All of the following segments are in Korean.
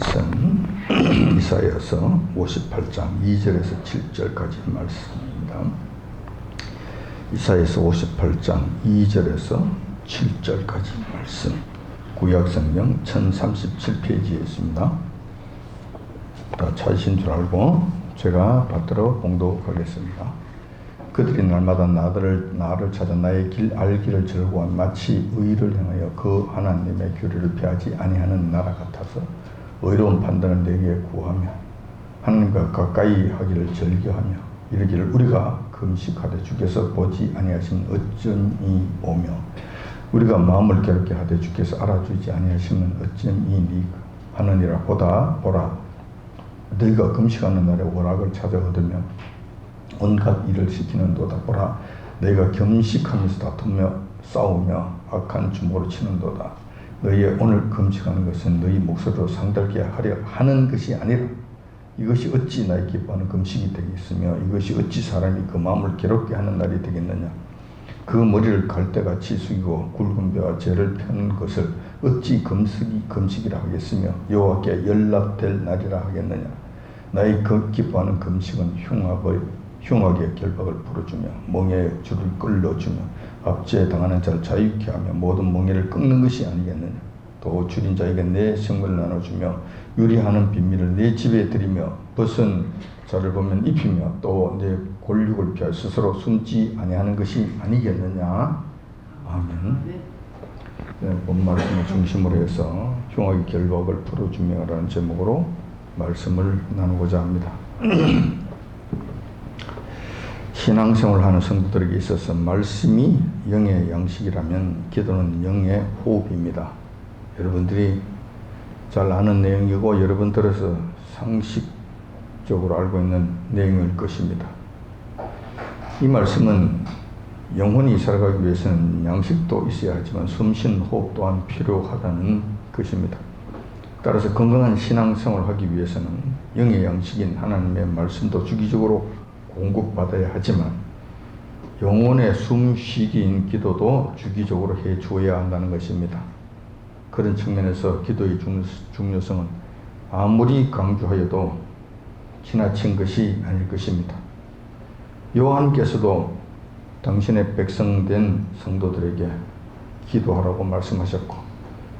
말씀 이사야서 58장 2절에서 7절까지 말씀입니다. 이사야서 58장 2절에서 7절까지 말씀, 구약성경 1037페이지에 있습니다. 다 찾으신 줄 알고 제가 받들어 봉독하겠습니다. 그들이 날마다 나를 찾아 나의 길 알기를 즐거워한 마치 의를 행하여 그 하나님의 규례를 피하지 아니하는 나라 같아서 의로운 판단을 내게 구하며 하나님과 가까이 하기를 즐겨하며 이르기를 우리가 금식하되 주께서 보지 아니하시면 어쩜 오며 우리가 마음을 괴롭게 하되 주께서 알아주지 아니하시면 어쩜 하느니라. 보라 너희가 금식하는 날에 오락을 찾아 얻으며 온갖 일을 시키는도다. 보라 너희가 금식하면서 다투며 싸우며 악한 주먹으로 치는도다. 너희의 오늘 금식하는 것은 너희 목소리로 상달게 하려 하는 것이 아니라 이것이 어찌 나의 기뻐하는 금식이 되겠으며 이것이 어찌 사람이 그 마음을 괴롭게 하는 날이 되겠느냐. 그 머리를 갈대같이 숙이고 굵은 뼈와 죄를 펴는 것을 어찌 금식이라 하겠으며 여호와께 연락될 날이라 하겠느냐. 나의 기뻐하는 금식은 흉악의 결박을 풀어주며 멍에의 줄을 끌어주며 압제에 당하는 자를 자유케 하며 모든 멍에를 꺾는 것이 아니겠느냐. 또 줄인 자에게 내 생물을 나눠주며 유리하는 비밀을 내 집에 들이며 벗은 자를 보면 입히며 또 내 골육을 피하여 스스로 숨지 아니하는 것이 아니겠느냐. 아멘. 네, 본 말씀을 중심으로 해서 흉악의 결박을 풀어주며 라는 제목으로 말씀을 나누고자 합니다. 신앙생활을 하는 성도들에게 있어서 말씀이 영의 양식이라면 기도는 영의 호흡입니다. 여러분들이 잘 아는 내용이고 여러분들에서 상식적으로 알고 있는 내용일 것입니다. 이 말씀은 영혼이 살아가기 위해서는 양식도 있어야 하지만 숨쉬는 호흡 또한 필요하다는 것입니다. 따라서 건강한 신앙생활을 하기 위해서는 영의 양식인 하나님의 말씀도 주기적으로 공급받아야 하지만 영혼의 숨쉬기인 기도도 주기적으로 해주어야 한다는 것입니다. 그런 측면에서 기도의 중요성은 아무리 강조하여도 지나친 것이 아닐 것입니다. 요한께서도 당신의 백성된 성도들에게 기도하라고 말씀하셨고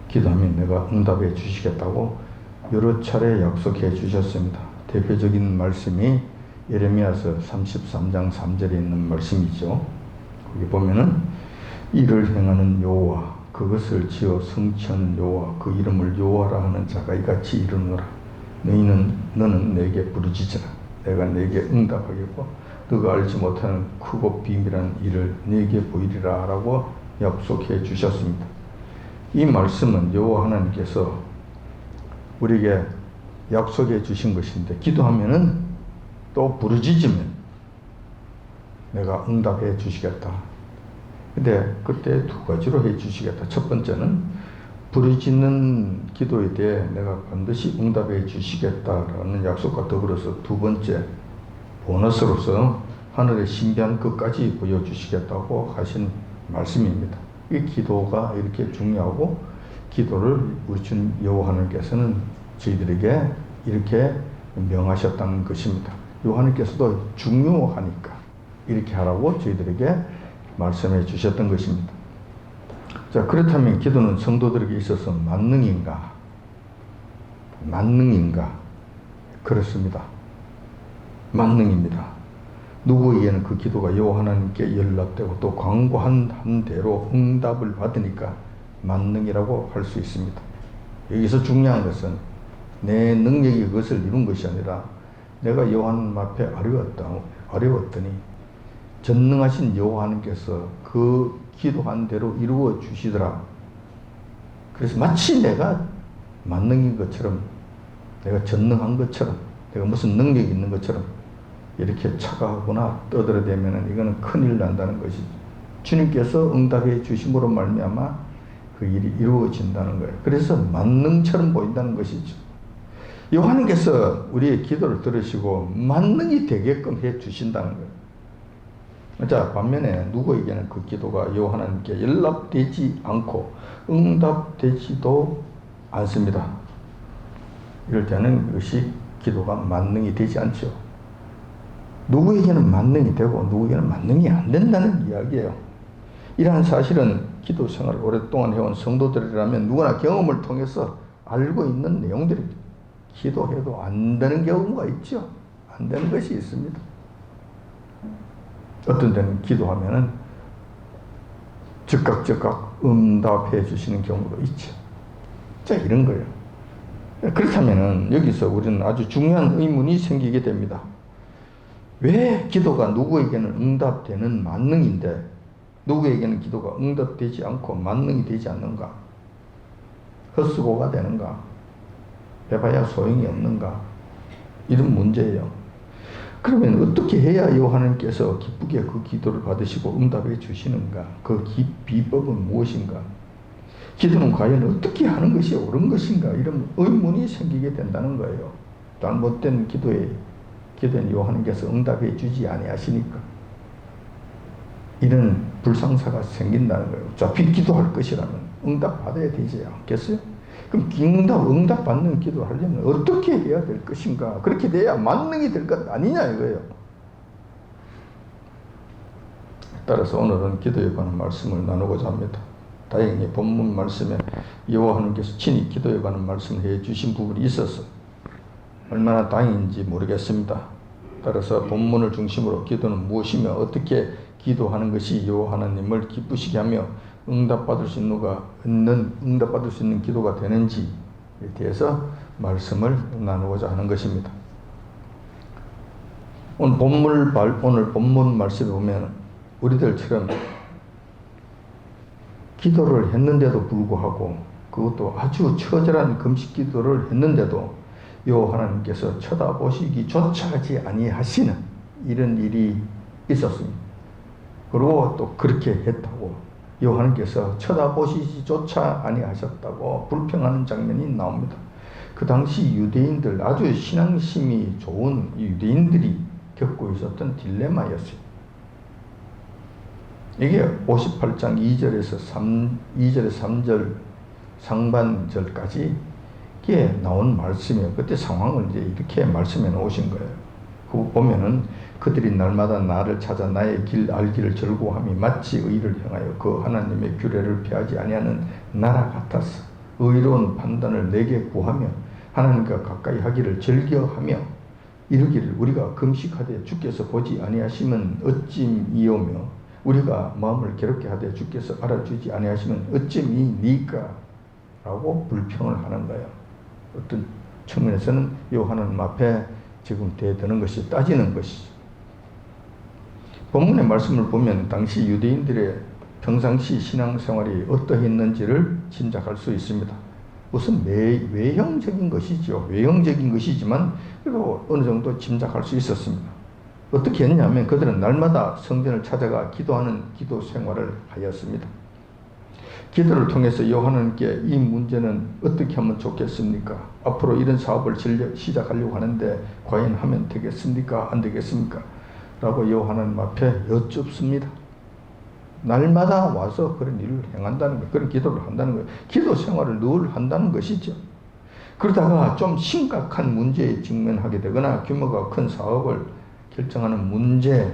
기도하면 내가 응답해 주시겠다고 여러 차례 약속해 주셨습니다. 대표적인 말씀이 예레미야서 33장 3절에 있는 말씀이죠. 거기 보면은 이를 행하는 여호와 그것을 지어 성취하는 여호와 그 이름을 여호와라 하는 자가 이같이 이르노라. 너는 내게 부르짖으라. 내가 내게 응답하겠고 너가 알지 못하는 크고 비밀한 일을 내게 보이리라 라고 약속해 주셨습니다. 이 말씀은 여호와 하나님께서 우리에게 약속해 주신 것인데 기도하면은 또 부르짖으면 내가 응답해 주시겠다. 근데 그때 두 가지로 해 주시겠다. 첫 번째는 부르짖는 기도에 대해 내가 반드시 응답해 주시겠다라는 약속과 더불어서 두 번째 보너스로서 하늘의 신비한 것까지 보여주시겠다고 하신 말씀입니다. 이 기도가 이렇게 중요하고 기도를 우리 주님 여호와 하나님께서는 저희들에게 이렇게 명하셨다는 것입니다. 요한님께서도 중요하니까 이렇게 하라고 저희들에게 말씀해 주셨던 것입니다. 자, 그렇다면 기도는 성도들에게 있어서 만능인가? 그렇습니다. 만능입니다. 누구에게는 그 기도가 여호와 하나님께 연락되고 또 광고한 대로 응답을 받으니까 만능이라고 할 수 있습니다. 여기서 중요한 것은 내 능력이 그것을 이룬 것이 아니라 내가 여호와 하나님 앞에 어려웠더니 전능하신 여호와 하나님께서 그 기도한 대로 이루어 주시더라. 그래서 마치 내가 만능인 것처럼 내가 전능한 것처럼 내가 무슨 능력이 있는 것처럼 이렇게 착각하거나 떠들어대면은 이거는 큰일 난다는 것이죠. 주님께서 응답해 주심으로 말미암아 그 일이 이루어진다는 거예요. 그래서 만능처럼 보인다는 것이죠. 요한님께서 우리의 기도를 들으시고 만능이 되게끔 해 주신다는 거예요. 자, 반면에 누구에게는 그 기도가 여호와 하나님께 연락되지 않고 응답되지도 않습니다. 이럴 때는 그것이 기도가 만능이 되지 않죠. 누구에게는 만능이 되고 누구에게는 만능이 안 된다는 이야기예요. 이러한 사실은 기도 생활을 오랫동안 해온 성도들이라면 누구나 경험을 통해서 알고 있는 내용들입니다. 기도해도 안 되는 경우가 있죠. 안 되는 것이 있습니다. 어떤 때는 기도하면은 즉각 응답해 주시는 경우도 있죠. 자, 이런 거예요. 그렇다면은 여기서 우리는 아주 중요한 의문이 생기게 됩니다. 왜 기도가 누구에게는 응답되는 만능인데 누구에게는 기도가 응답되지 않고 만능이 되지 않는가? 헛수고가 되는가? 해봐야 소용이 없는가? 이런 문제예요. 그러면 어떻게 해야 하나님께서 기쁘게 그 기도를 받으시고 응답해 주시는가? 그 비법은 무엇인가? 기도는 과연 어떻게 하는 것이 옳은 것인가? 이런 의문이 생기게 된다는 거예요. 잘못된 기도에 하나님께서 응답해 주지 아니하시니까 이런 불상사가 생긴다는 거예요. 어차피 기도할 것이라면 응답 받아야 되지 않겠어요? 그럼 응답 받는 기도를 하려면 어떻게 해야 될 것인가? 그렇게 돼야 만능이 될 것 아니냐 이거예요. 따라서 오늘은 기도에 관한 말씀을 나누고자 합니다. 다행히 본문 말씀에 여호와 하나님께서 친히 기도에 관한 말씀을 해주신 부분이 있어서 얼마나 다행인지 모르겠습니다. 따라서 본문을 중심으로 기도는 무엇이며 어떻게 기도하는 것이 여호와 하나님을 기쁘시게 하며 응답받을 수 있는 기도가 되는지에 대해서 말씀을 나누고자 하는 것입니다. 오늘 본문 말씀에 보면 우리들처럼 기도를 했는데도 불구하고 그것도 아주 처절한 금식 기도를 했는데도 여호와 하나님께서 쳐다보시기조차 하지 아니하시는 이런 일이 있었습니다. 그리고 또 그렇게 했다고 여호와 하나님께서 쳐다보시기조차 아니하셨다고 불평하는 장면이 나옵니다. 그 당시 유대인들, 아주 신앙심이 좋은 유대인들이 겪고 있었던 딜레마였어요. 이게 58장 2절에서 3절 상반절까지 이게 나온 말씀이에요. 그때 상황을 이제 이렇게 말씀해 놓으신 거예요. 그거 보면은 그들이 날마다 나를 찾아 나의 길 알기를 절구함이 마치 의를 향하여 그 하나님의 규례를 피하지 아니하는 나라 같았어. 의로운 판단을 내게 구하며 하나님과 가까이 하기를 즐겨하며 이르기를 우리가 금식하되 주께서 보지 아니하시면 어찌이오며 우리가 마음을 괴롭게 하되 주께서 알아주지 아니하시면 어찌이니까 라고 불평을 하는 거예요. 어떤 측면에서는 여호와 하나님 앞에 지금 대드는 것이 따지는 것이죠. 본문의 말씀을 보면 당시 유대인들의 평상시 신앙생활이 어떠했는지를 짐작할 수 있습니다. 우선 외형적인 것이죠. 외형적인 것이지만 그래도 어느 정도 짐작할 수 있었습니다. 어떻게 했냐면 그들은 날마다 성전을 찾아가 기도하는 기도 생활을 하였습니다. 기도를 통해서 여호와 하나님께 이 문제는 어떻게 하면 좋겠습니까? 앞으로 이런 사업을 시작하려고 하는데 과연 하면 되겠습니까? 안 되겠습니까? 라고 여호와 하나님 앞에 여쭙습니다. 날마다 와서 그런 일을 행한다는 거예요. 그런 기도를 한다는 거예요. 기도 생활을 늘 한다는 것이죠. 그러다가 좀 심각한 문제에 직면하게 되거나 규모가 큰 사업을 결정하는 문제에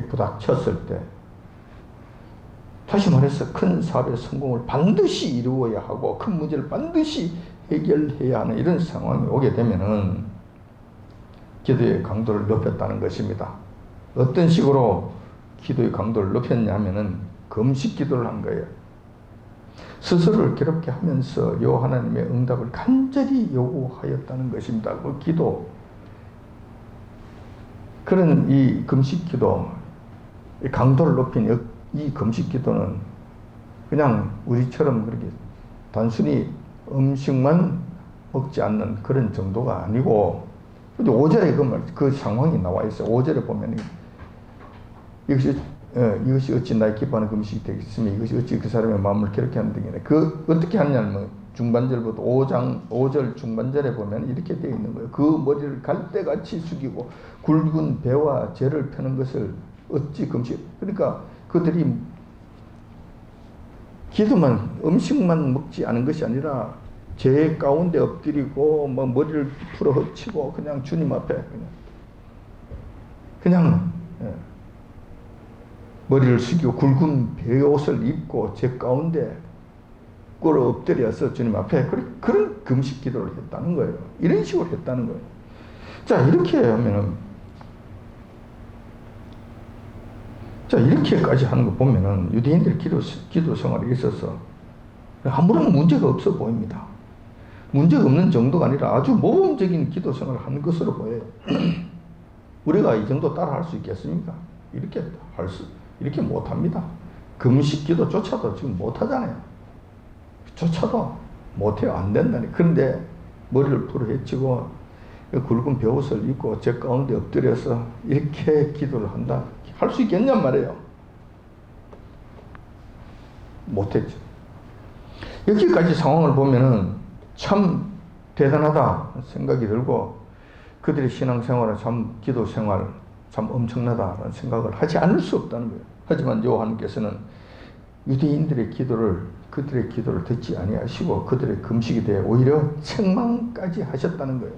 부닥쳤을 때 다시 말해서 큰 사업의 성공을 반드시 이루어야 하고 큰 문제를 반드시 해결해야 하는 이런 상황이 오게 되면은 기도의 강도를 높였다는 것입니다. 어떤 식으로 기도의 강도를 높였냐면은 금식 기도를 한 거예요. 스스로를 괴롭게 하면서 여호와 하나님의 응답을 간절히 요구하였다는 것입니다. 그 기도, 그런 이 금식 기도, 이 강도를 높인 이 금식 기도는 그냥 우리처럼 그렇게 단순히 음식만 먹지 않는 그런 정도가 아니고 5절에 그 상황이 나와 있어요. 5절에 보면 이것이 어찌 나의 기뻐하는 금식이 되겠으며 이것이 어찌 그 사람의 마음을 괴롭게 하는 등이네. 그 어떻게 하냐면 중반절부터 5절 중반절에 보면 이렇게 되어 있는 거예요. 그 머리를 갈대같이 숙이고 굵은 배와 재를 펴는 것을 어찌 금식. 그러니까 그들이 기도만 음식만 먹지 않은 것이 아니라 제 가운데 엎드리고 뭐 머리를 풀어 헤치고 그냥 주님 앞에 그냥 머리를 숙이고 굵은 베옷을 입고 제 가운데 꿇어 엎드려서 주님 앞에 그런 금식 기도를 했다는 거예요. 이런 식으로 했다는 거예요. 자, 이렇게 하면은, 자, 이렇게까지 하는 거 보면은 유대인들 기도 생활에 있어서 아무런 문제가 없어 보입니다. 문제가 없는 정도가 아니라 아주 모범적인 기도 생활을 하는 것으로 보여요. 우리가 이 정도 따라 할 수 있겠습니까? 이렇게 못 합니다. 금식 기도조차도 지금 못 하잖아요. 조차도 못 해요. 안 된다니. 그런데 머리를 풀어 헤치고 굵은 베옷을 입고 제 가운데 엎드려서 이렇게 기도를 한다. 할 수 있겠냔 말이에요. 못했죠. 여기까지 상황을 보면은 참 대단하다 생각이 들고 그들의 신앙생활은 참 기도생활 참 엄청나다라는 생각을 하지 않을 수 없다는 거예요. 하지만 요한께서는 유대인들의 그들의 기도를 듣지 아니하시고 그들의 금식에 대해 오히려 책망까지 하셨다는 거예요.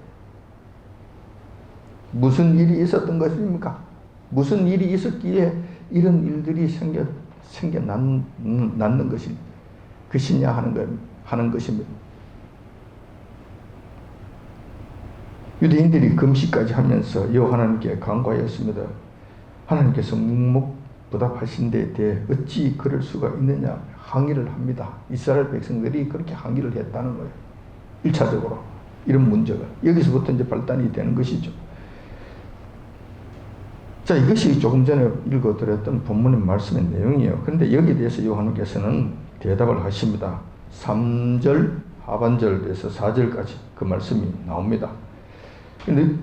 무슨 일이 있었던 것입니까? 무슨 일이 있었기에 이런 일들이 생겨났는 것이냐 하는 것입니다. 유대인들이 금식까지 하면서 여호와 하나님께 간구하였습니다. 하나님께서 묵묵부답하신 데 대해 어찌 그럴 수가 있느냐 항의를 합니다. 이스라엘 백성들이 그렇게 항의를 했다는 거예요. 1차적으로 이런 문제가 여기서부터 이제 발단이 되는 것이죠. 자, 이것이 조금 전에 읽어드렸던 본문의 말씀의 내용이에요. 그런데 여기에 대해서 요한께서는 대답을 하십니다. 3절 하반절에서 4절까지 그 말씀이 나옵니다. 근데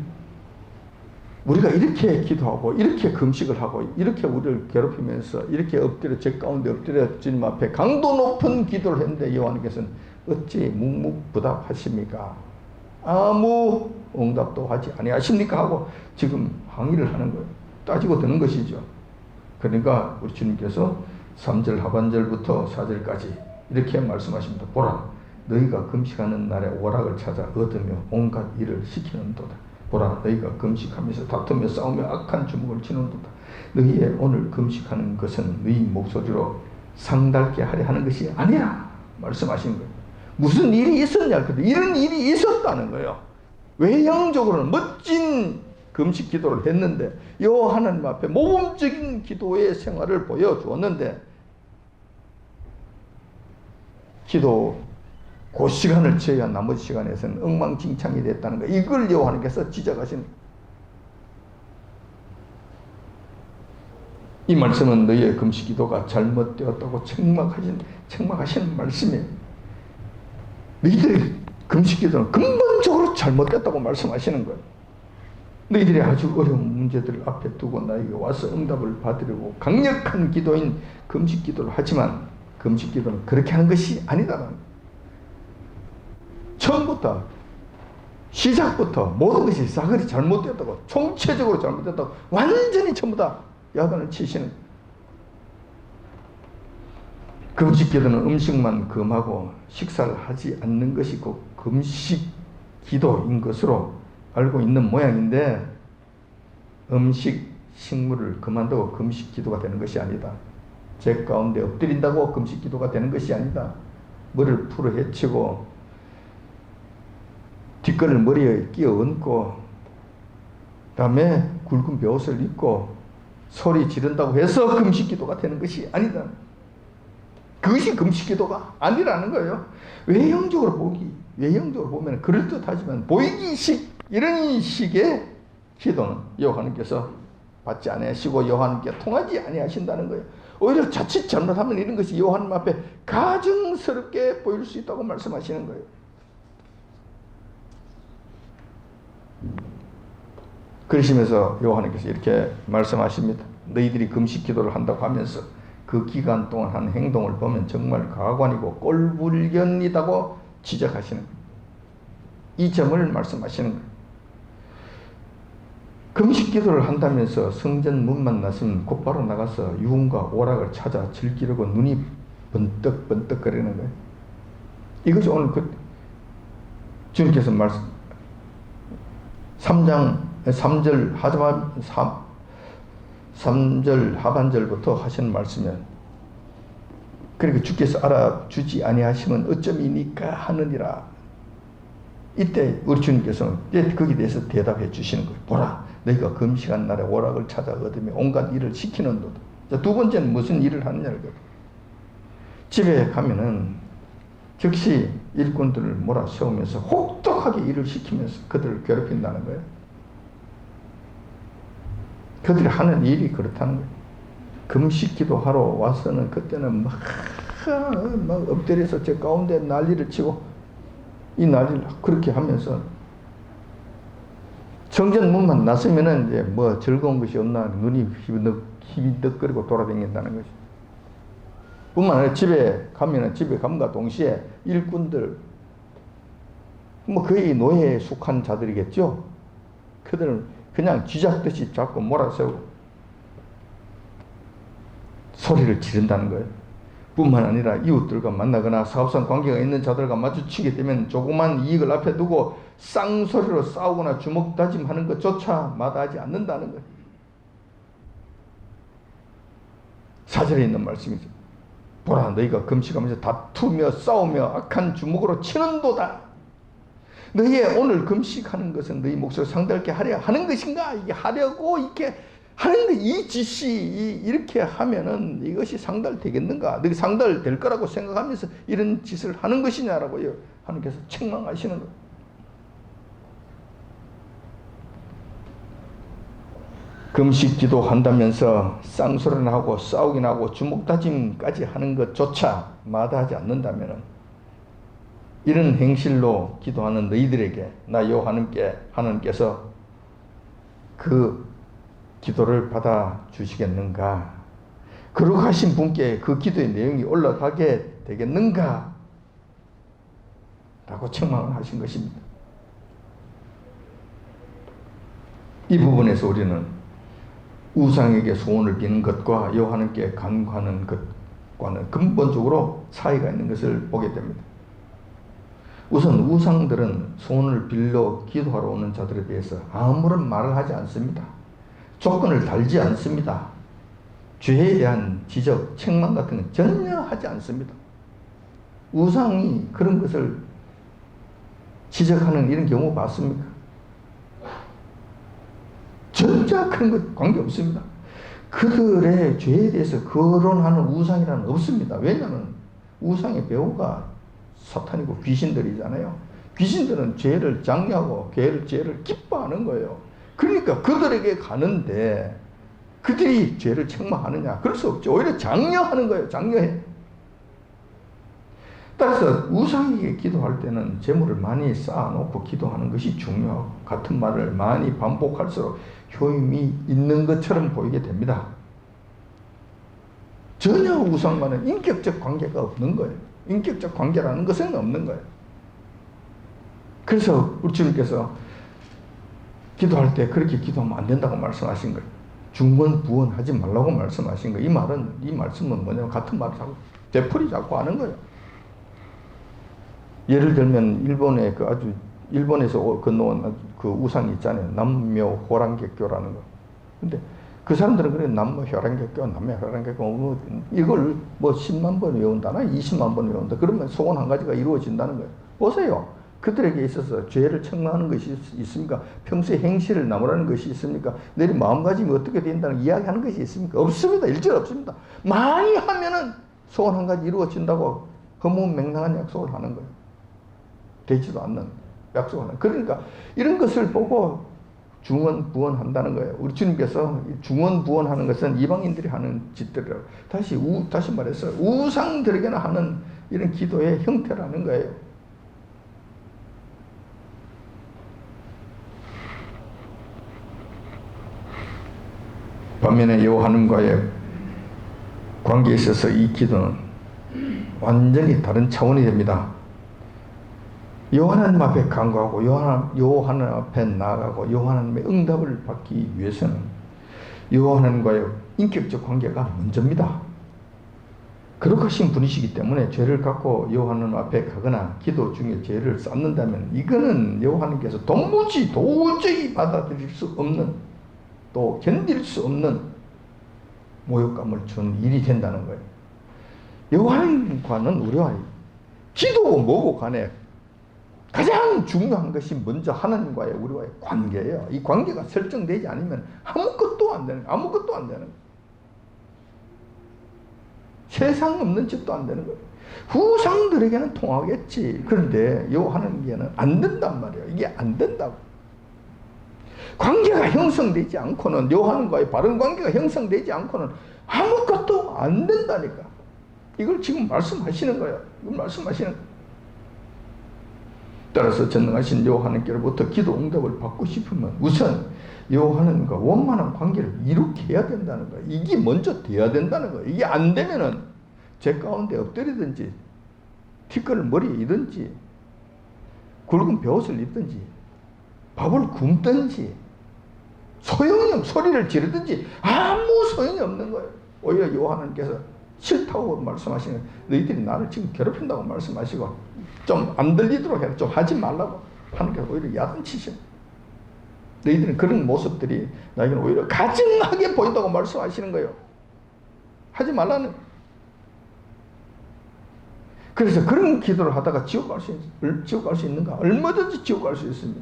우리가 이렇게 기도하고 이렇게 금식을 하고 이렇게 우리를 괴롭히면서 이렇게 엎드려 제 가운데 엎드려 주님 앞에 강도 높은 기도를 했는데 요한께서는 어찌 묵묵부답하십니까? 아무 응답도 하지 아니하십니까? 하고 지금 항의를 하는 거예요. 따지고 드는 것이죠. 그러니까 우리 주님께서 3절 하반절부터 4절까지 이렇게 말씀하십니다. 보라, 너희가 금식하는 날에 오락을 찾아 얻으며 온갖 일을 시키는도다. 보라, 너희가 금식하면서 다투며 싸우며 악한 주먹을 치는도다. 너희의 오늘 금식하는 것은 너희 목소리로 상달게 하려 하는 것이 아니라 말씀하신 거예요. 무슨 일이 있었냐? 이런 일이 있었다는 거예요. 외형적으로는 멋진 금식 기도를 했는데 여호와 하나님 앞에 모범적인 기도의 생활을 보여주었는데 기도 그 시간을 제외한 나머지 시간에서는 엉망진창이 됐다는 거예요. 이걸 여호와 하나님께서 지적하신 이 말씀은 너희의 금식 기도가 잘못되었다고 책망하시는 말씀이에요. 너희들의 금식 기도는 근본적으로 잘못됐다고 말씀하시는 거예요. 너희들이 아주 어려운 문제들을 앞에 두고 나에게 와서 응답을 받으려고 강력한 기도인 금식 기도를 하지만 금식 기도는 그렇게 하는 것이 아니다라는 거예요. 처음부터 시작부터 모든 것이 사거리 잘못됐다고 총체적으로 잘못됐다고 완전히 전부 다 야단을 치시는 금식 기도는 음식만 금하고 식사를 하지 않는 것이 곧 금식 기도인 것으로 알고 있는 모양인데 음식, 식물을 그만두고 금식 기도가 되는 것이 아니다. 제 가운데 엎드린다고 금식 기도가 되는 것이 아니다. 머리를 풀어 헤치고 뒷걸을 머리에 끼어 얹고 다음에 굵은 베옷을 입고 소리 지른다고 해서 금식 기도가 되는 것이 아니다. 그것이 금식 기도가 아니라는 거예요. 외형적으로 보면 그럴듯하지만 보이기식 이런 식의 기도는 여호와 하나님께서 받지 아니하시고 여호와 하나님께 통하지 아니하신다는 거예요. 오히려 자칫 잘못하면 이런 것이 여호와 하나님 앞에 가증스럽게 보일 수 있다고 말씀하시는 거예요. 그러시면서 여호와 하나님께서 이렇게 말씀하십니다. 너희들이 금식 기도를 한다고 하면서 그 기간 동안 한 행동을 보면 정말 가관이고 꼴불견이다고 지적하시는 거예요. 이 점을 말씀하시는 거예요. 금식 기도를 한다면서 성전 문만 나서면 곧바로 나가서 유흥과 오락을 찾아 즐기려고 눈이 번뜩번뜩거리는 거예요. 이것이 오늘 주님께서 말씀 3절 하반절부터 하시는 말씀에 그렇게 주께서 알아주지 아니하시면 어쩌미니까 하느니라. 이때 우리 주님께서 거기에 대해서 대답해 주시는 거예요. 보라, 너희가 금식한 날에 오락을 찾아 얻으며 온갖 일을 시키는도다. 자, 두 번째는 무슨 일을 하느냐를 집에 가면은 즉시 일꾼들을 몰아세우면서 혹독하게 일을 시키면서 그들을 괴롭힌다는 거예요. 그들이 하는 일이 그렇다는 거예요. 금식 기도하러 와서는 그때는 막 엎드려서 제 가운데 난리를 치고 이 난리를 그렇게 하면서 성전 문만 나서면은 이제 뭐 즐거운 것이 없나 눈이 희비덕거리고 돌아다닌다는 것이. 뿐만 아니라 집에 감과 동시에 일꾼들 뭐 거의 노예에 속한 자들이겠죠. 그들은 그냥 쥐잡듯이 잡고 몰아세우고 소리를 지른다는 거예요. 뿐만 아니라 이웃들과 만나거나 사업상 관계가 있는 자들과 마주치게 되면 조그만 이익을 앞에 두고 쌍소리로 싸우거나 주먹다짐하는 것조차 마다하지 않는다는 거예요. 4절에 있는 말씀이죠. 보라, 너희가 금식하면서 다투며 싸우며 악한 주먹으로 치는도다. 너희의 오늘 금식하는 것은 너희 몫을 상달게 하려 하는 것인가? 이게 하려고 이렇게 하는데 이 짓이 이렇게 하면은 이것이 상달되겠는가? 너희 상달될 거라고 생각하면서 이런 짓을 하는 것이냐라고요. 하나님께서 책망하시는 거예요. 금식 기도한다면서 쌍소리나 하고 싸우기나 하고 주먹다짐까지 하는 것조차 마다하지 않는다면 이런 행실로 기도하는 너희들에게 나 하나님께서 그 기도를 받아주시겠는가? 거룩하신 분께 그 기도의 내용이 올라가게 되겠는가? 라고 책망을 하신 것입니다. 이 부분에서 우리는 우상에게 소원을 비는 것과 여호와께 간구하는 것과는 근본적으로 차이가 있는 것을 보게 됩니다. 우선 우상들은 소원을 빌려 기도하러 오는 자들에 대해서 아무런 말을 하지 않습니다. 조건을 달지 않습니다. 죄에 대한 지적, 책망 같은 건 전혀 하지 않습니다. 우상이 그런 것을 지적하는 이런 경우 봤습니까? 전혀 그런 것 관계없습니다. 그들의 죄에 대해서 거론하는 우상이라는 없습니다. 왜냐하면 우상의 배후가 사탄이고 귀신들이잖아요. 귀신들은 죄를 장려하고 죄를 기뻐하는 거예요. 그러니까 그들에게 가는데 그들이 죄를 책망하느냐? 그럴 수 없죠. 오히려 장려하는 거예요. 장려해. 따라서 우상에게 기도할 때는 재물을 많이 쌓아놓고 기도하는 것이 중요하고 같은 말을 많이 반복할수록 효임이 있는 것처럼 보이게 됩니다. 전혀 우상과는 인격적 관계가 없는 거예요. 인격적 관계라는 것은 없는 거예요. 그래서 우리 주님께서 기도할 때 그렇게 기도하면 안 된다고 말씀하신 거예요. 중언부언하지 말라고 말씀하신 거예요. 이 말씀은 뭐냐면 같은 말을 자꾸 되풀이 자꾸 하는 거예요. 예를 들면 일본에서 건너온 그 우상이 있잖아요. 남묘호랑객교라는 거. 근데 그 사람들은 그래 남묘호랑객교 이걸 뭐 10만 번 외운다나 20만 번 외운다. 그러면 소원 한 가지가 이루어진다는 거예요. 보세요. 그들에게 있어서 죄를 책망하는 것이 있습니까? 평소에 행실을 나무라는 것이 있습니까? 내일 마음가짐이 어떻게 된다는 이야기하는 것이 있습니까? 없습니다. 일절 없습니다. 많이 하면은 소원 한 가지 이루어진다고 허무맹랑한 약속을 하는 거예요. 되지도 않는 약속을 하는. 그러니까 이런 것을 보고 중언부언한다는 거예요. 우리 주님께서 중언부언하는 것은 이방인들이 하는 짓들이라고. 다시 말해서 우상들에게나 하는 이런 기도의 형태라는 거예요. 반면에 여호와 하나님과의 관계에 있어서 이 기도는 완전히 다른 차원이 됩니다. 여호와 하나님 앞에 간구하고 여호와 하나님 앞에 나아가고 여호와 하나님의 응답을 받기 위해서는 여호와 하나님과의 인격적 관계가 먼저입니다. 거룩하신 분이시기 때문에 죄를 갖고 여호와 하나님 앞에 가거나 기도 중에 죄를 쌓는다면 이거는 여호와 하나님께서 도저히 받아들일 수 없는, 또 견딜 수 없는 모욕감을 준 일이 된다는 거예요. 여호와 하나님과는 우리와 기도고 뭐고 간에 가장 중요한 것이 먼저 하나님과의 우리와의 관계예요. 이 관계가 설정되지 않으면 아무것도 안 되는 거예요. 세상 없는 짓도 안 되는 거예요. 후상들에게는 통하겠지. 그런데 여호와 하나님께는 안 된단 말이에요. 이게 안 된다고. 관계가 형성되지 않고는, 여호와 하나님과의 바른 관계가 형성되지 않고는 아무것도 안 된다니까. 이걸 지금 말씀하시는 거예요. 이걸 말씀하시는 거예요. 따라서 전능하신 여호와 하나님께로부터 기도 응답을 받고 싶으면 우선 여호와 하나님과 원만한 관계를 이룩해야 된다는 거예요. 이게 먼저 돼야 된다는 거예요. 이게 안 되면은 제 가운데 엎드리든지 티끌을 머리에 이든지 굵은 베옷을 입든지 밥을 굶든지 소용이 없는 소리를 지르든지 아무 소용이 없는 거예요. 오히려 여호와 하나님께서 싫다고 말씀하시는, 너희들이 나를 지금 괴롭힌다고 말씀하시고 좀 안 들리도록 해라, 좀 하지 말라고 하나님께서 오히려 야단치시는, 너희들은 그런 모습들이 나에게는 오히려 가증하게 보인다고 말씀하시는 거예요. 하지 말라는. 그래서 그런 기도를 하다가 지옥 갈 수 있는가? 얼마든지 지옥 갈 수 있습니다.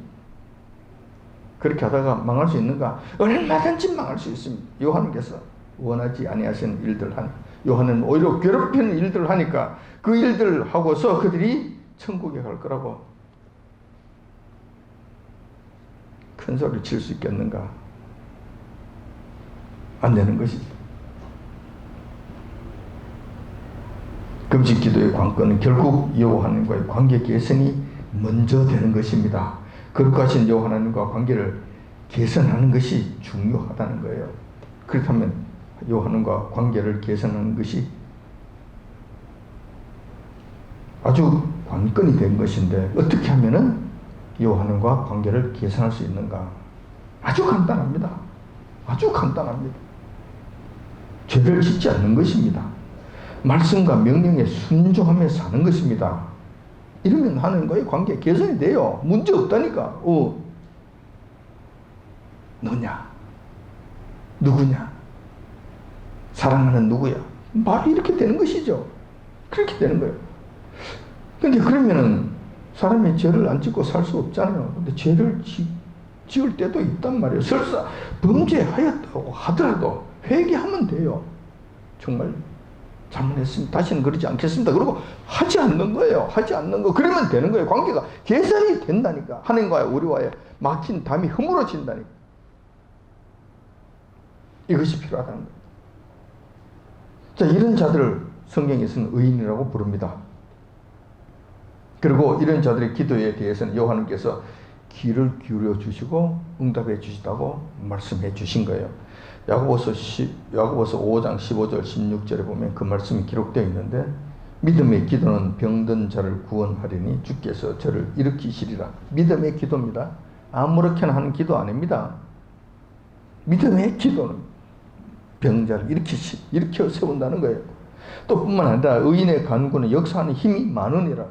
그렇게 하다가 망할 수 있는가? 얼마든지 망할 수 있습니다. 요한께서 원하지 아니하시는 일들 하니, 요한은 오히려 괴롭히는 일들을 하니까 그 일들을 하고서 그들이 천국에 갈 거라고 큰 소리를 칠 수 있겠는가? 안 되는 것이지. 금식 기도의 관건은 결국 여호와 하나님과의 관계 개선이 먼저 되는 것입니다. 거룩하신 여호와 하나님과 관계를 개선하는 것이 중요하다는 거예요. 그렇다면 여호와 하나님과 관계를 개선하는 것이 아주 관건이 된 것인데, 어떻게 하면은 여호와 하나님과 관계를 개선할 수 있는가? 아주 간단합니다. 아주 간단합니다. 죄를 짓지 않는 것입니다. 말씀과 명령에 순종하며 사는 것입니다. 이러면 하나님과의 관계 개선이 돼요. 문제 없다니까. 너냐? 누구냐? 사랑하는 누구야? 말이 이렇게 되는 것이죠. 그렇게 되는 거예요. 근데 그러면은 사람이 죄를 안 짓고 살 수 없잖아요. 근데 죄를 지을 때도 있단 말이에요. 설사 범죄하였다고 하더라도 회개하면 돼요. 정말 잘못했습니다. 다시는 그러지 않겠습니다. 그리고 하지 않는 거예요. 하지 않는 거. 그러면 되는 거예요. 관계가 개선이 된다니까. 하나님과의 우리와의 막힌 담이 허물어진다니까. 이것이 필요하다는 거예요. 자, 이런 자들을 성경에서는 의인이라고 부릅니다. 그리고 이런 자들의 기도에 대해서는 여호와님께서 귀를 기울여 주시고 응답해 주시다고 말씀해 주신 거예요. 야고보서 5장 15절 16절에 보면 그 말씀이 기록되어 있는데, 믿음의 기도는 병든 자를 구원하리니 주께서 저를 일으키시리라. 믿음의 기도입니다. 아무렇게나 하는 기도 아닙니다. 믿음의 기도는 병자를 일으켜 세운다는 거예요. 또 뿐만 아니라 의인의 간구는 역사하는 힘이 많으니라.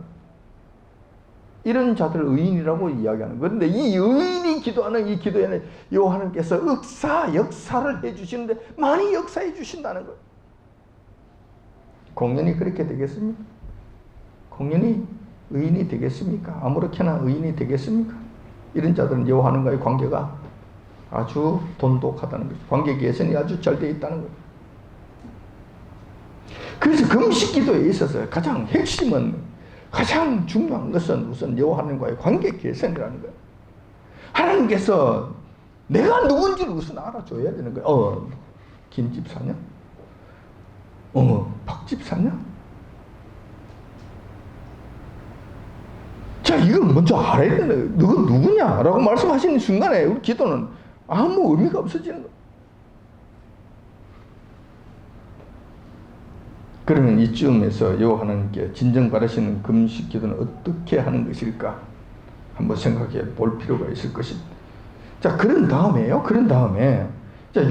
이런 자들을 의인이라고 이야기하는 거예요. 그런데 이 의인이 기도하는 이 기도에는 여호와 하나님께서 역사를 해주시는데 많이 역사해 주신다는 거예요. 공연히 그렇게 되겠습니까? 공연히 의인이 되겠습니까? 아무렇게나 의인이 되겠습니까? 이런 자들은 여호와 하나님과의 관계가 아주 돈독하다는 거죠. 관계 개선이 아주 잘 되어 있다는 거예요. 그래서 금식 기도에 있어서 가장 핵심은, 가장 중요한 것은 우선 여호와 하나님과의 관계 개선이라는 거예요. 하나님께서 내가 누군지를 우선 알아줘야 되는 거예요. 김집사냐? 박집사냐? 자, 이걸 먼저 알아야 되는 거예요. 너가 누구냐? 라고 말씀하시는 순간에 우리 기도는 아무 의미가 없어지는 거예요. 그러면 이쯤에서 여호와 하나님께 진정 바라시는 금식 기도는 어떻게 하는 것일까? 한번 생각해 볼 필요가 있을 것입니다. 자, 그런 다음에 자,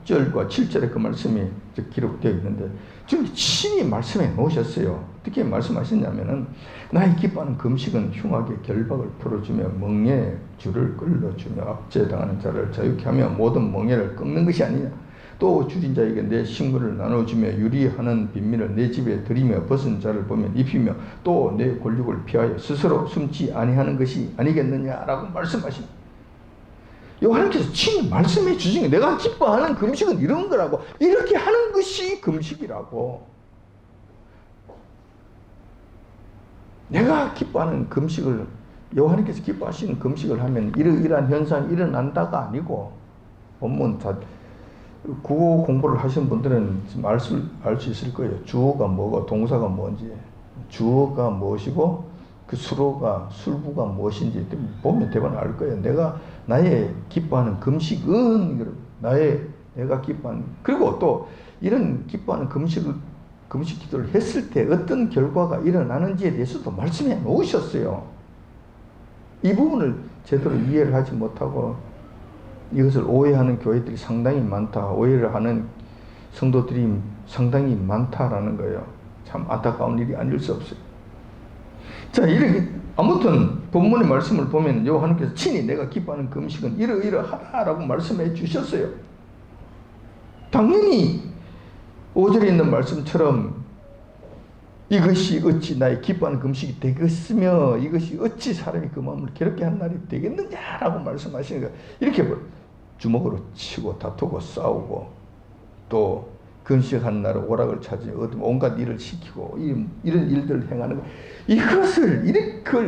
6절과 7절에 그 말씀이 기록되어 있는데 지금 친히 말씀해 놓으셨어요. 어떻게 말씀하셨냐면은 나의 기뻐하는 금식은 흉악의 결박을 풀어주며 멍에 줄을 끌어주며 압제당하는 자를 자유케 하며 모든 멍에를 꺾는 것이 아니냐. 또 줄인 자에게 내 식물을 나눠주며 유리하는 빈민을 내 집에 들이며 벗은 자를 보면 입히며 또 내 권력을 피하여 스스로 숨지 아니하는 것이 아니겠느냐라고 말씀하십니다. 요한께서 친히 말씀해 주신 게 내가 기뻐하는 금식은 이런 거라고, 이렇게 하는 것이 금식이라고. 내가 기뻐하는 금식을, 요한께서 기뻐하시는 금식을 하면 이러이러한 현상이 일어난다가 아니고, 본문 다 국어 공부를 하신 분들은 알 수 있을 거예요. 주어가 뭐고 동사가 뭔지, 주어가 무엇이고 그 수로가 술부가 무엇인지 보면 대부분 알 거예요. 내가 나의 기뻐하는 금식은 내가 기뻐하는, 그리고 또 이런 기뻐하는 금식 기도를 했을 때 어떤 결과가 일어나는지에 대해서도 말씀해 놓으셨어요. 이 부분을 제대로 이해를 하지 못하고 이것을 오해하는 교회들이 상당히 많다, 오해를 하는 성도들이 상당히 많다라는 거예요. 참 안타까운 일이 아닐 수 없어요. 자, 이렇게 아무튼 본문의 말씀을 보면 요한께서 친히 내가 기뻐하는 금식은 이러이러하다라고 말씀해 주셨어요. 당연히 5절에 있는 말씀처럼 이것이 어찌 나의 기뻐하는 금식이 되겠으며 이것이 어찌 사람이 그 마음을 괴롭게 한 날이 되겠느냐라고 말씀하시는 거예요. 이렇게 주먹으로 치고 다투고 싸우고 또 금식한 날에 오락을 찾으며 온갖 일을 시키고 이런 일들을 행하는 거, 이걸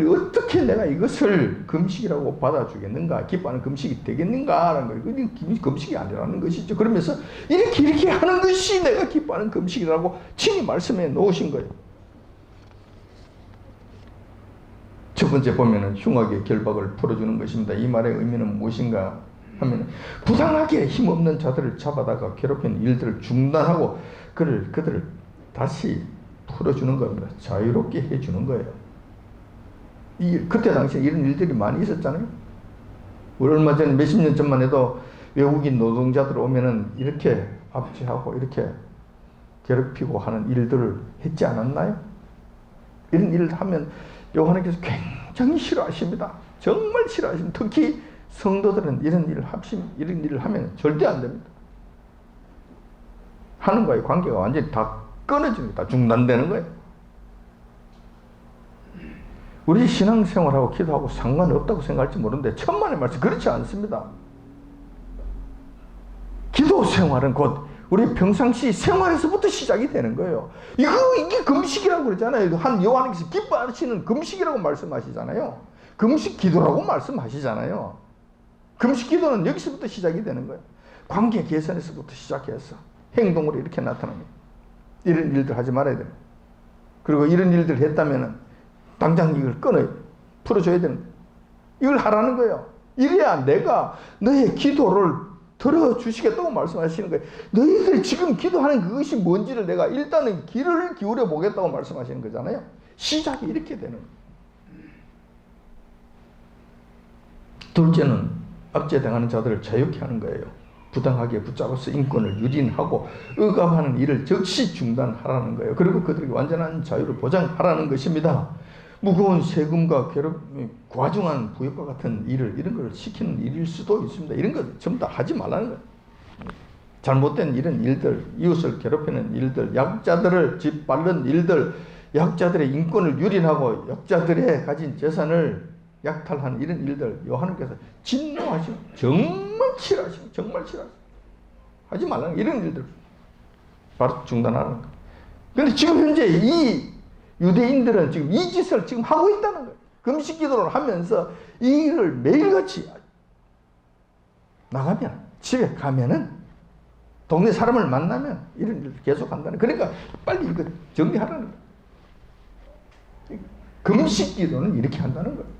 어떻게 내가 이것을 금식이라고 받아주겠는가, 기뻐하는 금식이 되겠는가라는 거예요. 이건 금식이 아니라는 것이죠. 그러면서 이렇게 하는 것이 내가 기뻐하는 금식이라고 친히 말씀해 놓으신 거예요. 첫 번째 보면은 흉악의 결박을 풀어주는 것입니다. 이 말의 의미는 무엇인가 하면 부당하게 힘없는 자들을 잡아다가 괴롭히는 일들을 중단하고 그들을 다시 풀어주는 겁니다. 자유롭게 해주는 거예요. 그때 당시에 이런 일들이 많이 있었잖아요. 우리 얼마 전에 몇십 년 전만 해도 외국인 노동자들 오면은 이렇게 압제하고 이렇게 괴롭히고 하는 일들을 했지 않았나요? 이런 일을 하면 요한께서 굉장히 싫어하십니다. 정말 싫어하십니다. 특히 성도들은 이런 일을 하면 절대 안 됩니다. 하나님과의 관계가 완전히 다 끊어집니다. 다 중단되는 거예요. 우리 신앙생활하고 기도하고 상관이 없다고 생각할지 모르는데 천만의 말씀 그렇지 않습니다. 기도 생활은 곧 우리 평상시 생활에서부터 시작이 되는 거예요. 이게 금식이라고 그러잖아요. 요한께서 기뻐하시는 금식이라고 말씀하시잖아요. 금식 기도라고 말씀하시잖아요. 금식 기도는 여기서부터 시작이 되는 거예요. 관계 개선에서부터 시작해서 행동으로 이렇게 나타납니다. 이런 일들 하지 말아야 됩니다. 그리고 이런 일들 했다면은 당장 이걸 풀어줘야 되는 거예요. 이걸 하라는 거예요. 이래야 내가 너의 기도를 들어주시겠다고 말씀하시는 거예요. 너희들이 지금 기도하는 그것이 뭔지를 내가 일단은 귀를 기울여 보겠다고 말씀하시는 거잖아요. 시작이 이렇게 되는 거예요. 둘째는 압제당하는 자들을 자유케 하는 거예요. 부당하게 붙잡아서 인권을 유린하고 억압하는 일을 즉시 중단하라는 거예요. 그리고 그들에게 완전한 자유를 보장하라는 것입니다. 무거운 세금과 과중한 부역과 같은 이런 걸 시키는 일일 수도 있습니다. 이런 거 전부 다 하지 말라는 거예요. 잘못된 이런 일들, 이웃을 괴롭히는 일들, 약자들을 짓밟는 일들, 약자들의 인권을 유린하고 약자들의 가진 재산을 약탈하는 이런 일들, 요한께서 진노하시고 정말 싫어하시고 하지 말라는 이런 일들 바로 중단하는 거예요. 그런데 지금 현재 이 유대인들은 지금 이 짓을 지금 하고 있다는 거예요. 금식 기도를 하면서 이 일을 매일같이 나가면, 집에 가면은, 동네 사람을 만나면 이런 일을 계속 한다는 거예요. 그러니까 빨리 이거 정리하라는 거예요. 금식 기도는 이렇게 한다는 거예요.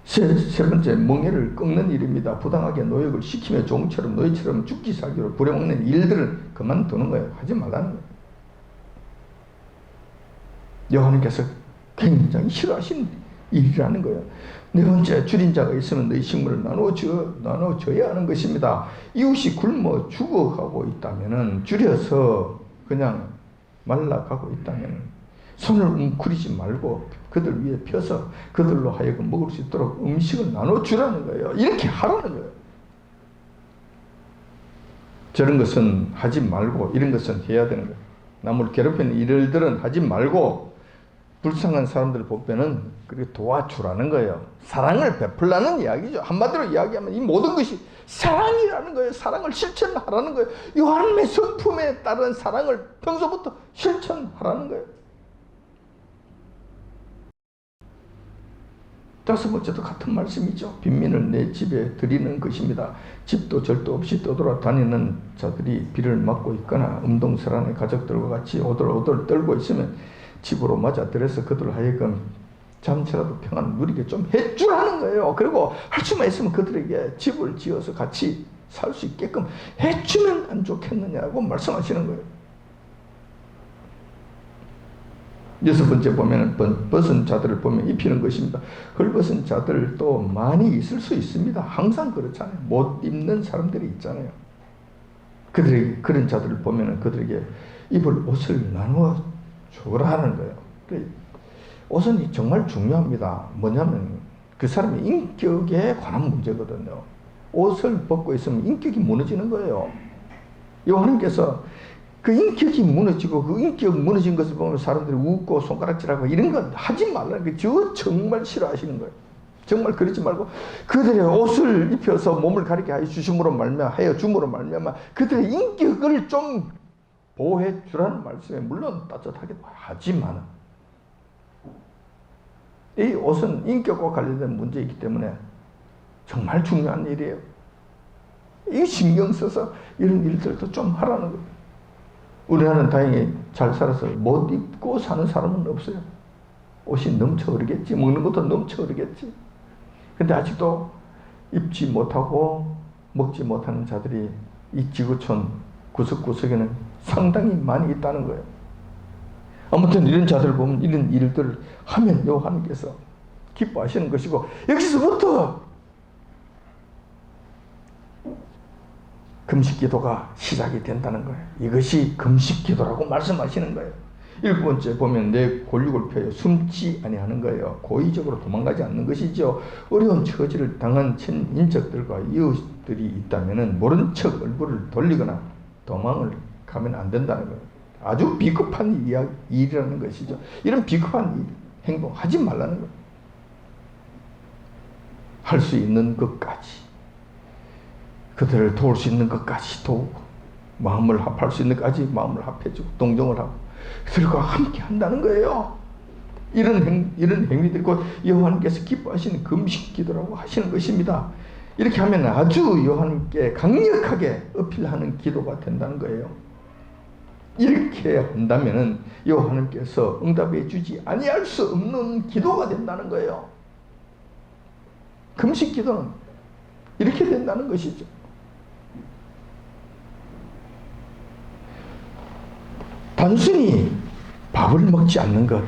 세 번째, 멍에를 꺾는 일입니다. 부당하게 노역을 시키며 종처럼 너희처럼 죽기 살기로 부려먹는 일들을 그만두는 거예요. 하지 말라는 거예요. 요한께서 굉장히 싫어하신 일이라는 거예요. 네 번째, 줄인 자가 있으면 너희 식물을 나눠줘야 하는 것입니다. 이웃이 굶어 죽어가고 있다면, 줄여서 그냥 말라가고 있다면 손을 웅크리지 말고 그들 위에 펴서 그들로 하여금 먹을 수 있도록 음식을 나눠주라는 거예요. 이렇게 하라는 거예요. 저런 것은 하지 말고 이런 것은 해야 되는 거예요. 남을 괴롭히는 일들은 하지 말고 불쌍한 사람들 보면은 그렇게 도와주라는 거예요. 사랑을 베풀라는 이야기죠. 한마디로 이야기하면 이 모든 것이 사랑이라는 거예요. 사랑을 실천하라는 거예요. 요한의 성품에 따른 사랑을 평소부터 실천하라는 거예요. 다섯 번째도 같은 말씀이죠. 빈민을 내 집에 들이는 것입니다. 집도 절도 없이 떠돌아다니는 자들이 비를 맞고 있거나 음동설안의 가족들과 같이 오돌오돌 떨고 있으면 집으로 맞아들여서 그들 하여금 잠시라도 평안을 누리게 좀 해주라는 거예요. 그리고 할 수만 있으면 그들에게 집을 지어서 같이 살 수 있게끔 해주면 안 좋겠느냐고 말씀하시는 거예요. 여섯 번째 보면 벗은 자들을 보면 입히는 것입니다. 헐벗은 자들도 많이 있을 수 있습니다. 항상 그렇잖아요. 못 입는 사람들이 있잖아요. 그들에게, 그런 자들을 보면 그들에게 입을 옷을 나누어 주라 하는 거예요. 옷은 정말 중요합니다. 뭐냐면 그 사람의 인격에 관한 문제거든요. 옷을 벗고 있으면 인격이 무너지는 거예요. 요한님께서 그 인격이 무너지고 그 인격 무너진 것을 보면 사람들이 웃고 손가락질하고 이런 건 하지 말라는 거예요. 저 정말 싫어하시는 거예요. 정말 그러지 말고 그들의 옷을 입혀서 몸을 가리게 하여 주심으로 말미암아 줌으로 말미암아 그들의 인격을 좀 보호해 주라는 말씀에 물론 따뜻하게 하지만 이 옷은 인격과 관련된 문제이기 때문에 정말 중요한 일이에요. 이 신경 써서 이런 일들도 좀 하라는 거예요. 우리나라는 다행히 잘 살아서 못 입고 사는 사람은 없어요. 옷이 넘쳐 흐르겠지. 먹는 것도 넘쳐 흐르겠지. 근데 아직도 입지 못하고 먹지 못하는 자들이 이 지구촌 구석구석에는 상당히 많이 있다는 거예요. 아무튼 이런 자들을 보면 이런 일들을 하면 여호와께서 기뻐하시는 것이고 여기서부터 금식기도가 시작이 된다는 거예요. 이것이 금식기도라고 말씀하시는 거예요. 일곱 번째 보면 내 골육을 펴요. 숨지 아니하는 거예요. 고의적으로 도망가지 않는 것이죠. 어려운 처지를 당한 친인척들과 이웃들이 있다면 모른 척 얼굴을 돌리거나 도망을 가면 안 된다는 거예요. 아주 비겁한 일이라는 것이죠. 이런 비겁한 행동 하지 말라는 거예요. 할 수 있는 것까지 그들을 도울 수 있는 것까지 도우고 마음을 합할 수 있는 것까지 마음을 합해주고 동정을 하고 그들과 함께 한다는 거예요. 이런 행위들이 곧 여호와께서 기뻐하시는 금식기도라고 하시는 것입니다. 이렇게 하면 아주 여호와께 강력하게 어필하는 기도가 된다는 거예요. 이렇게 한다면 여호와께서 응답해 주지 아니할 수 없는 기도가 된다는 거예요. 금식기도는 이렇게 된다는 것이죠. 단순히 밥을 먹지 않는 것,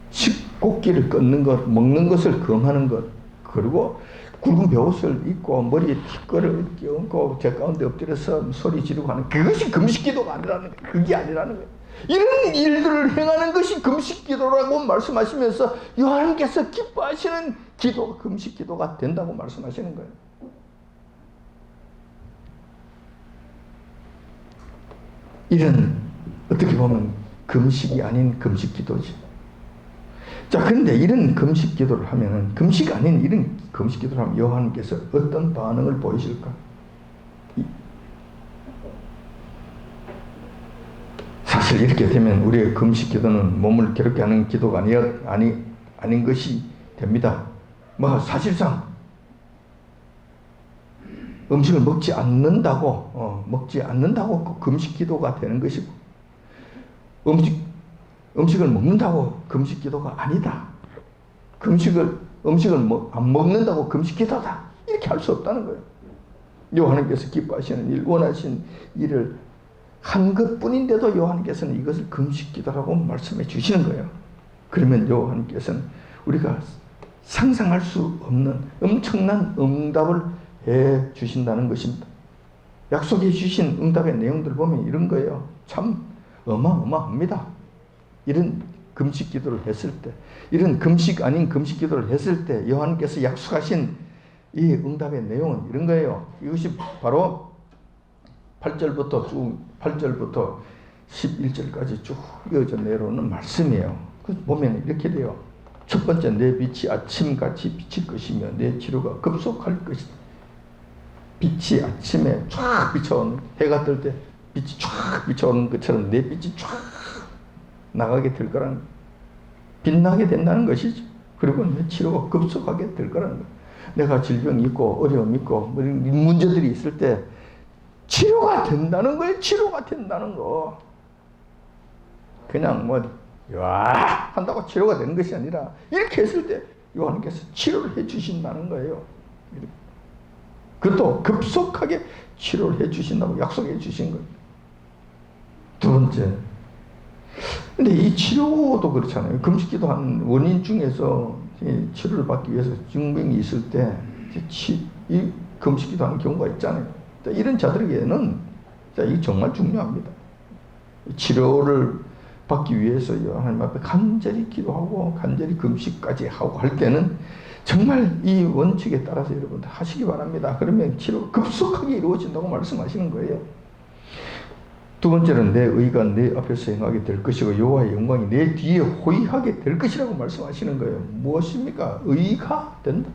식곡기를 끊는 것, 먹는 것을 금하는 것, 그리고 굵은 베옷을 입고 머리에 티끌을 껴안고 제 가운데 엎드려서 소리 지르고 하는 그것이 금식기도가 아니라는 거예요. 그게 아니라는 거예요. 이런 일들을 행하는 것이 금식기도라고 말씀하시면서 요한께서 기뻐하시는 기도가 금식기도가 된다고 말씀하시는 거예요. 이런 어떻게 보면 금식이 아닌 금식기도지. 자, 그런데 이런 금식기도를 하면은 금식 아닌 이런 금식기도를 하면 여호와께서 어떤 반응을 보이실까? 사실 이렇게 되면 우리의 금식기도는 몸을 괴롭게 하는 기도가 아닌 것이 됩니다. 뭐 사실상 음식을 먹지 않는다고 금식기도가 되는 것이고 음식을 먹는다고 금식기도가 아니다. 음식을 안 먹는다고 금식기도다. 이렇게 할 수 없다는 거예요. 요한께서 기뻐하시는 일, 원하신 일을 한 것뿐인데도 요한께서는 이것을 금식기도라고 말씀해 주시는 거예요. 그러면 요한께서는 우리가 상상할 수 없는 엄청난 응답을 해 주신다는 것입니다. 약속해 주신 응답의 내용들 보면 이런 거예요. 참 어마어마합니다. 이런 금식 기도를 했을 때, 이런 금식 아닌 금식 기도를 했을 때 요한께서 약속하신 이 응답의 내용은 이런 거예요. 이것이 바로 8절부터 11절까지 쭉 이어져 내려오는 말씀이에요. 그 보면 이렇게 돼요. 첫 번째, 내 빛이 아침같이 비칠 것이며 내 치료가 급속할 것이다. 빛이 아침에 쫙 비춰오는, 해가 뜰 때 빛이 쫙 비춰오는 것처럼 내 빛이 쫙 나가게 될 거라는 거예요. 빛나게 된다는 것이죠. 그리고 내 치료가 급속하게 될 거라는 거예요. 내가 질병이 있고 어려움이 있고 문제들이 있을 때 치료가 된다는 거예요. 치료가 된다는 거. 그냥 와 한다고 치료가 되는 것이 아니라 이렇게 했을 때 요한께서 치료를 해 주신다는 거예요. 그것도 급속하게 치료를 해 주신다고 약속해 주신 거예요. 두 번째, 근데 이 치료도 그렇잖아요. 금식기도 한 원인 중에서 치료를 받기 위해서 증병이 있을 때 이 금식기도 하는 경우가 있잖아요. 이런 자들에게는 이게 정말 중요합니다. 치료를 받기 위해서 하나님 앞에 간절히 기도하고 간절히 금식까지 하고 할 때는 정말 이 원칙에 따라서 여러분들 하시기 바랍니다. 그러면 치료 급속하게 이루어진다고 말씀하시는 거예요. 두 번째는 내 의가 내 앞에서 행하게 될 것이고 여호와의 영광이 내 뒤에 호위하게 될 것이라고 말씀하시는 거예요. 무엇입니까? 의가 된다.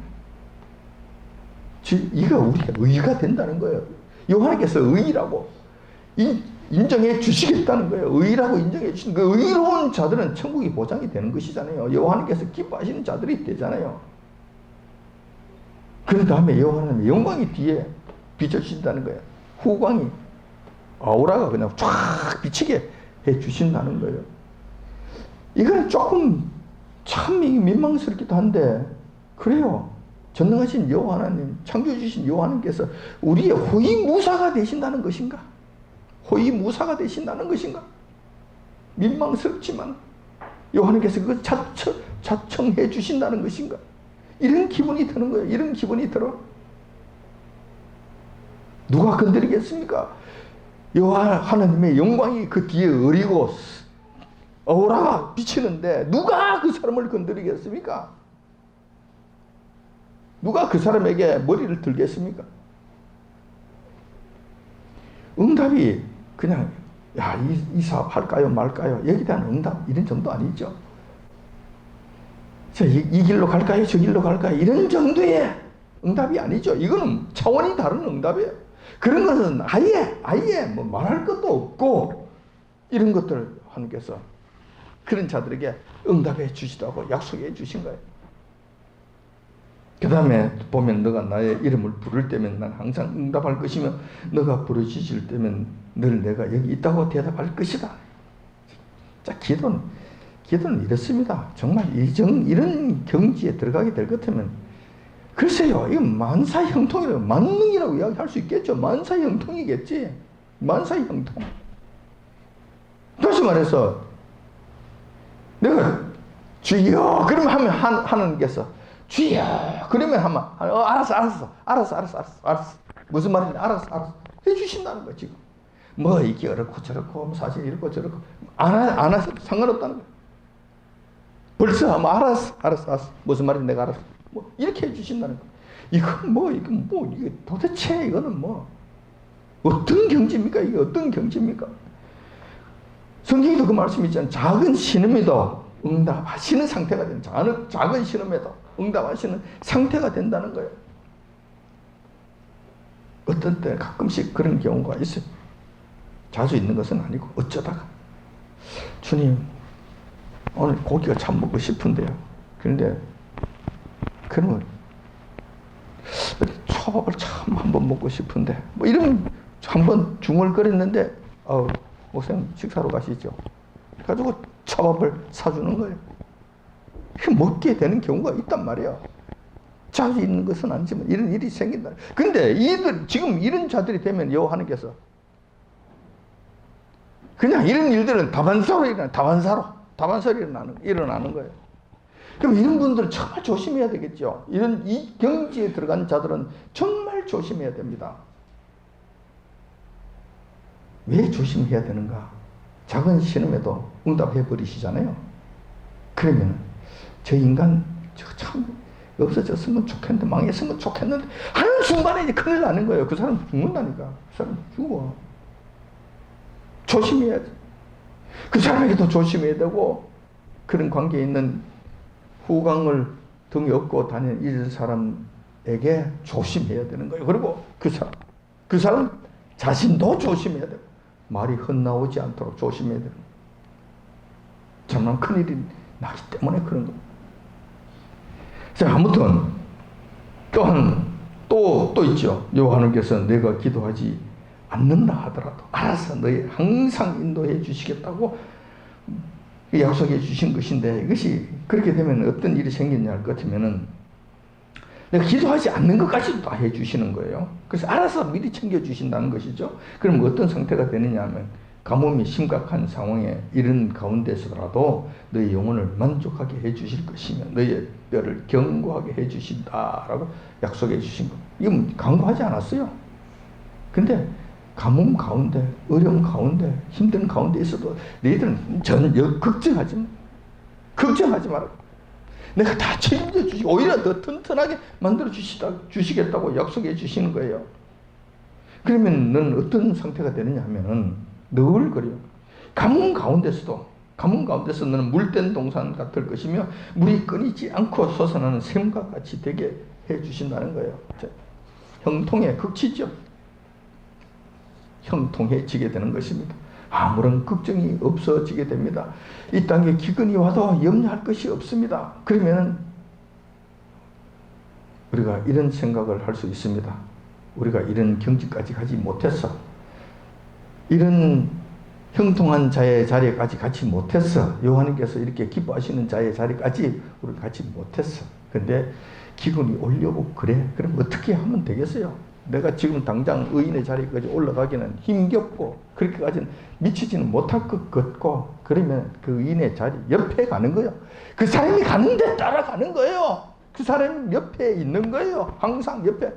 이가 우리가 의가 된다는 거예요. 요한께서 의라고 인정해 주시겠다는 거예요. 의라고 인정해 주시는 그 의로운 자들은 천국이 보장이 되는 것이잖아요. 여호와께서 기뻐하시는 자들이 되잖아요. 그 다음에 여호와는 영광이 뒤에 비춰주신다는 거예요. 후광이 아우라가 그냥 쫙 비치게 해 주신다는 거예요. 이거는 조금 참 민망스럽기도 한데 그래요. 전능하신 여호와 하나님, 창조주신 여호와 하나님께서 우리의 호위무사가 되신다는 것인가? 호위무사가 되신다는 것인가? 민망스럽지만 여호와님께서 그걸 자청해 주신다는 것인가? 이런 기분이 드는 거예요. 이런 기분이 들어. 누가 건드리겠습니까? 여호와 하나님의 영광이 그 뒤에 어리고 어우라가 비치는데 누가 그 사람을 건드리겠습니까? 누가 그 사람에게 머리를 들겠습니까? 응답이 그냥 이 사업 할까요 말까요? 여기에 대한 응답 이런 정도 아니죠. 이 길로 갈까요 저 길로 갈까요? 이런 정도의 응답이 아니죠. 이거는 차원이 다른 응답이에요. 그런 것은 아예 말할 것도 없고 이런 것들을 하나님께서 그런 자들에게 응답해 주시다고 약속해 주신 거예요. 그 다음에 보면 너가 나의 이름을 부를 때면 난 항상 응답할 것이며 너가 부르짖을 때면 늘 내가 여기 있다고 대답할 것이다. 자, 기도는 이렇습니다. 정말 이런 경지에 들어가게 될 것 같으면 글쎄요, 이건 만사형통이라고 만능이라고 이야기할 수 있겠죠. 만사형통이겠지. 만사형통. 다시 말해서 내가 주여 그러면 하면 하나님께서 주여 그러면 하면 알았어 무슨 말인지 알았어 해주신다는 거지. 지금 뭐 이게 어렵고 저렇고 사실 이렇고 저렇고 안 해서 상관없다는 거야. 벌써 하면 알았어 무슨 말인지 내가 알았어 뭐 이렇게 해주신다는 거야. 이게 도대체 이거는 어떤 경지입니까? 이게 어떤 경지입니까? 성경에도 그 말씀이 있잖아요. 작은 신음에도 응답하시는 상태가 되는 작은 신음에도 응답하시는 상태가 된다는 거예요. 어떤 때 가끔씩 그런 경우가 있어요. 자주 있는 것은 아니고 어쩌다가 주님 오늘 고기가 참 먹고 싶은데요. 그런데 그러면 초밥을 참 한번 먹고 싶은데 이런 한번 중얼거렸는데 목사님 식사로 가시죠. 그래가지고 초밥을 사주는 거예요. 먹게 되는 경우가 있단 말이에요. 자주 있는 것은 아니지만 이런 일이 생긴다. 근데 지금 이런 자들이 되면 여호와 하나님께서 그냥 이런 일들은 다반사로 일어나는 거예요. 그럼 이런 분들은 정말 조심해야 되겠죠. 이런 이 경지에 들어간 자들은 정말 조심해야 됩니다. 왜 조심해야 되는가? 작은 신음에도 응답해 버리시잖아요. 그러면 저 인간 참 없어졌으면 좋겠는데, 망했으면 좋겠는데 하는 순간에 이제 큰일 나는 거예요. 그 사람 죽는다니까. 그 사람 죽어. 조심해야 돼. 그 사람에게도 조심해야 되고, 그런 관계에 있는 후광을 등에 업고 다니는 이런 사람에게 조심해야 되는 거예요. 그리고 그 사람 자신도 조심해야 되고, 말이 헛나오지 않도록 조심해야 되는 거예요. 정말 큰일이 나기 때문에 그런 거예요. 자, 아무튼 또한 또 있죠. 요한께서 내가 기도하지 않는다 하더라도 알아서 너희 항상 인도해 주시겠다고 약속해 주신 것인데, 이것이 그렇게 되면 어떤 일이 생기냐 할 것 같으면은 내가 기도하지 않는 것까지도 다 해 주시는 거예요. 그래서 알아서 미리 챙겨 주신다는 것이죠. 그럼 어떤 상태가 되느냐 하면, 가뭄이 심각한 상황에 이런 가운데서라도 너희 영혼을 만족하게 해 주실 것이며 너희의 뼈를 견고하게 해 주신다라고 약속해 주신 거. 이건 강구하지 않았어요. 근데 가뭄 가운데, 어려움 가운데, 힘든 가운데 있어도 너희들은 전혀 걱정하지 마라. 내가 다 책임져 주시고 오히려 더 튼튼하게 만들어 주시겠다고 약속해 주시는 거예요. 그러면 너는 어떤 상태가 되느냐 하면은 늘 그래요. 가뭄 가운데서 너는 물된 동산 같을 것이며 물이 끊이지 않고 솟아나는 샘과 같이 되게 해 주신다는 거예요. 형통의 극치죠. 형통해지게 되는 것입니다. 아무런 걱정이 없어지게 됩니다. 이 땅에 기근이 와도 염려할 것이 없습니다. 그러면 우리가 이런 생각을 할 수 있습니다. 우리가 이런 경지까지 가지 못했어. 이런 형통한 자의 자리까지 가지 못했어. 요한님께서 이렇게 기뻐하시는 자의 자리까지 우리가 가지 못했어. 근데 기근이 오려고 그래. 그럼 어떻게 하면 되겠어요? 내가 지금 당장 의인의 자리까지 올라가기는 힘겹고 그렇게까지는 미치지는 못할 것 같고, 그러면 그 의인의 자리 옆에 가는 거예요. 그 사람이 가는데 따라가는 거예요. 그 사람이 옆에 있는 거예요. 항상 옆에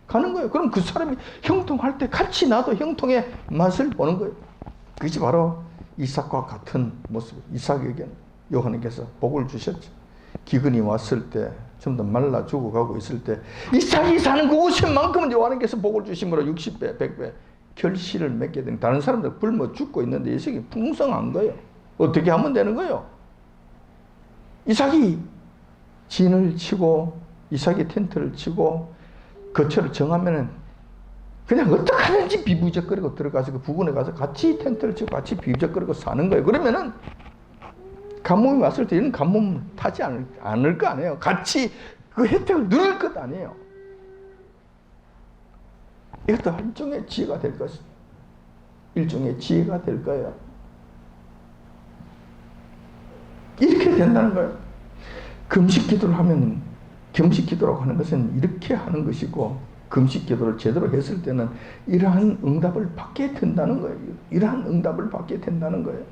가는 거예요. 그럼 그 사람이 형통할 때 같이 나도 형통의 맛을 보는 거예요. 그것이 바로 이삭과 같은 모습. 이삭에게는 요한님께서 복을 주셨죠. 기근이 왔을 때, 좀 더 말라 죽어가고 있을 때 이삭이 사는 그 50만큼은 요한님께서 복을 주심으로 60배, 100배 결실을 맺게 되는, 다른 사람들 굶어 죽고 있는데 이삭이 풍성한 거예요. 어떻게 하면 되는 거예요? 이삭이 진을 치고, 이삭이 텐트를 치고 거처를 정하면은 그냥 어떻게 하는지 비부적거리고 들어가서 그 부근에 가서 같이 텐트를 치고 같이 비부적거리고 사는 거예요. 그러면은 가뭄이 왔을 때 이런 가뭄 타지 않을 거 아니에요. 같이 그 혜택을 누릴 것 아니에요. 이것도 일종의 지혜가 될 것입니다. 일종의 지혜가 될 거예요. 이렇게 된다는 거예요. 금식 기도를 하면, 금식 기도라고 하는 것은 이렇게 하는 것이고, 금식 기도를 제대로 했을 때는 이러한 응답을 받게 된다는 거예요. 이러한 응답을 받게 된다는 거예요.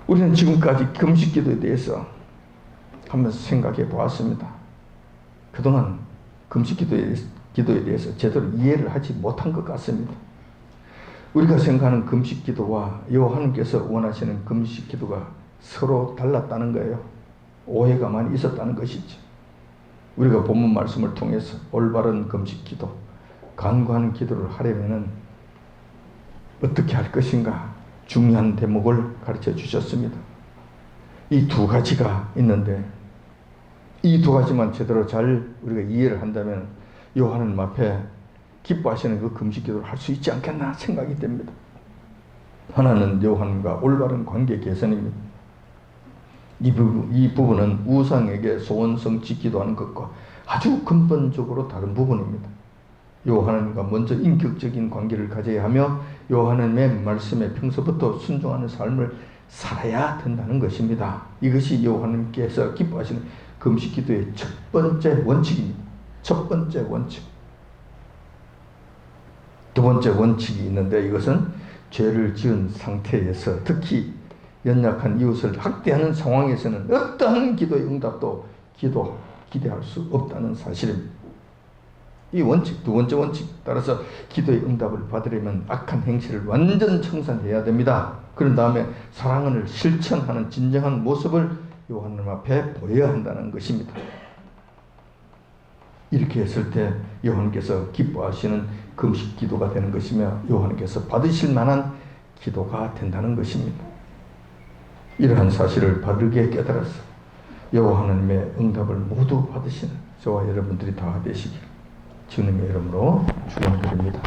우리는 지금까지 금식 기도에 대해서 한번 생각해 보았습니다. 그동안 금식 기도에 대해서 제대로 이해를 하지 못한 것 같습니다. 우리가 생각하는 금식 기도와 여호와님께서 원하시는 금식 기도가 서로 달랐다는 거예요. 오해가 많이 있었다는 것이죠. 우리가 본문 말씀을 통해서 올바른 금식 기도, 간구하는 기도를 하려면은 어떻게 할 것인가 중요한 대목을 가르쳐 주셨습니다. 이 두 가지가 있는데, 이 두 가지만 제대로 잘 우리가 이해를 한다면 요한님 앞에 기뻐하시는 그 금식 기도를 할 수 있지 않겠나 생각이 됩니다. 하나는 요한과 올바른 관계 개선입니다. 이 부분은 우상에게 소원 성취 기도하는 것과 아주 근본적으로 다른 부분입니다. 요한과 먼저 인격적인 관계를 가져야 하며 요한의 말씀에 평소부터 순종하는 삶을 살아야 된다는 것입니다. 이것이 요한님께서 기뻐하시는 금식 기도의 첫 번째 원칙입니다. 첫 번째 원칙. 두 번째 원칙이 있는데, 이것은 죄를 지은 상태에서, 특히 연약한 이웃을 학대하는 상황에서는 어떠한 기도의 응답도 기대할 수 없다는 사실입니다. 이 원칙, 두 번째 원칙 따라서 기도의 응답을 받으려면 악한 행실을 완전 청산해야 됩니다. 그런 다음에 사랑을 실천하는 진정한 모습을 하나님 앞에 보여야 한다는 것입니다. 이렇게 했을 때 여호와께서 기뻐하시는 금식 기도가 되는 것이며 여호와께서 받으실 만한 기도가 된다는 것입니다. 이러한 사실을 바르게 깨달아서 여호와 하나님의 응답을 모두 받으시는 저와 여러분들이 다 되시길 주님의 이름으로 축원드립니다.